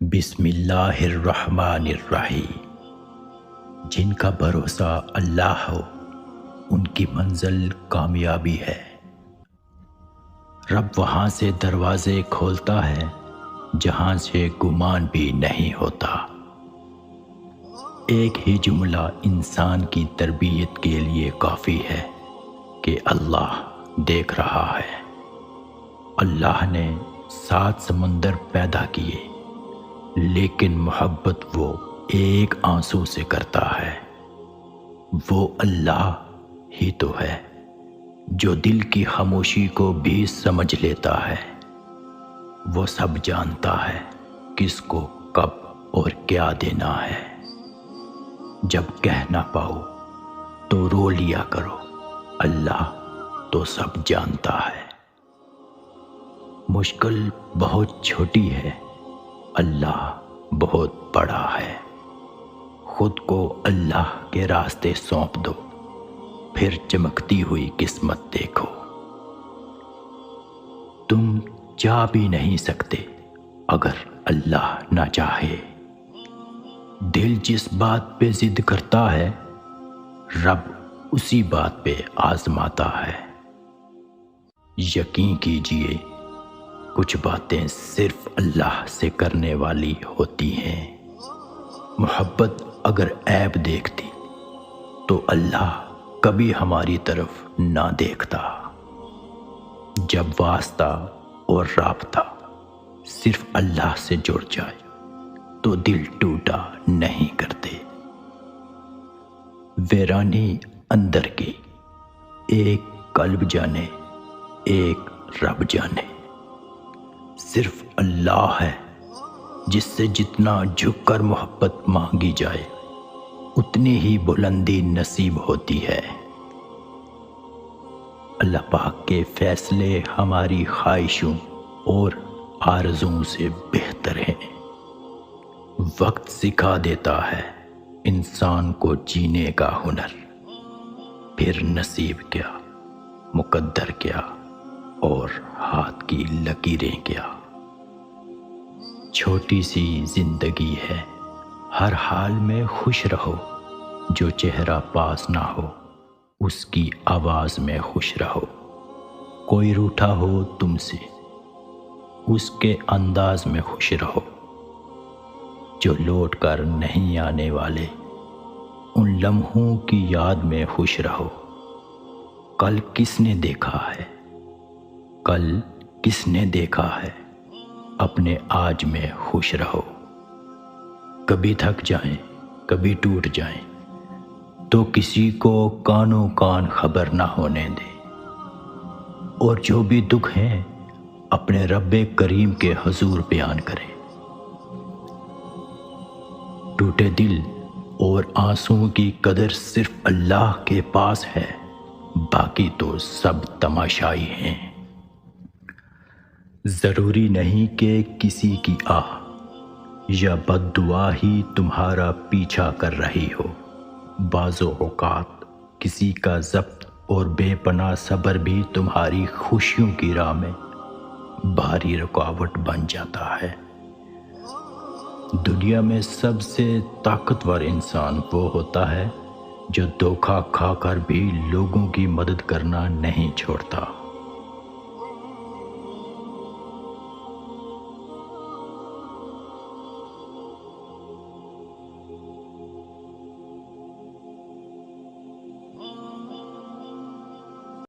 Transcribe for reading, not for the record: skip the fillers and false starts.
بسم اللہ الرحمن الرحیم۔ جن کا بھروسہ اللہ ہو ان کی منزل کامیابی ہے۔ رب وہاں سے دروازے کھولتا ہے جہاں سے گمان بھی نہیں ہوتا۔ ایک ہی جملہ انسان کی تربیت کے لیے کافی ہے کہ اللہ دیکھ رہا ہے۔ اللہ نے 7 سمندر پیدا کیے لیکن محبت وہ ایک آنسو سے کرتا ہے۔ وہ اللہ ہی تو ہے جو دل کی خاموشی کو بھی سمجھ لیتا ہے۔ وہ سب جانتا ہے کس کو کب اور کیا دینا ہے۔ جب کہہ نہ پاؤ تو رو لیا کرو، اللہ تو سب جانتا ہے۔ مشکل بہت چھوٹی ہے، اللہ بہت بڑا ہے۔ خود کو اللہ کے راستے سونپ دو، پھر چمکتی ہوئی قسمت دیکھو۔ تم چاہ بھی نہیں سکتے اگر اللہ نہ چاہے۔ دل جس بات پہ ضد کرتا ہے رب اسی بات پہ آزماتا ہے۔ یقین کیجئے کچھ باتیں صرف اللہ سے کرنے والی ہوتی ہیں۔ محبت اگر عیب دیکھتی تو اللہ کبھی ہماری طرف نہ دیکھتا۔ جب واسطہ اور رابطہ صرف اللہ سے جڑ جائے تو دل ٹوٹا نہیں کرتے۔ ویرانی اندر کی ایک قلب جانے، ایک رب جانے۔ صرف اللہ ہے جس سے جتنا جھک کر محبت مانگی جائے اتنی ہی بلندی نصیب ہوتی ہے۔ اللہ پاک کے فیصلے ہماری خواہشوں اور آرزوؤں سے بہتر ہیں۔ وقت سکھا دیتا ہے انسان کو جینے کا ہنر، پھر نصیب کیا، مقدر کیا اور ہاتھ کی لکیریں کیا۔ چھوٹی سی زندگی ہے، ہر حال میں خوش رہو۔ جو چہرہ پاس نہ ہو اس کی آواز میں خوش رہو۔ کوئی روٹھا ہو تم سے اس کے انداز میں خوش رہو۔ جو لوٹ کر نہیں آنے والے ان لمحوں کی یاد میں خوش رہو۔ کل کس نے دیکھا ہے، کل کس نے دیکھا ہے، اپنے آج میں خوش رہو۔ کبھی تھک جائیں، کبھی ٹوٹ جائیں تو کسی کو کانوں کان خبر نہ ہونے دیں۔ اور جو بھی دکھ ہیں اپنے رب کریم کے حضور بیان کریں۔ ٹوٹے دل اور آنسوؤں کی قدر صرف اللہ کے پاس ہے، باقی تو سب تماشائی ہیں۔ ضروری نہیں کہ کسی کی آہ یا بد دعا ہی تمہارا پیچھا کر رہی ہو۔ بعض اوقات کسی کا ضبط اور بے پناہ صبر بھی تمہاری خوشیوں کی راہ میں بھاری رکاوٹ بن جاتا ہے۔ دنیا میں سب سے طاقتور انسان وہ ہوتا ہے جو دھوکہ کھا کر بھی لوگوں کی مدد کرنا نہیں چھوڑتا۔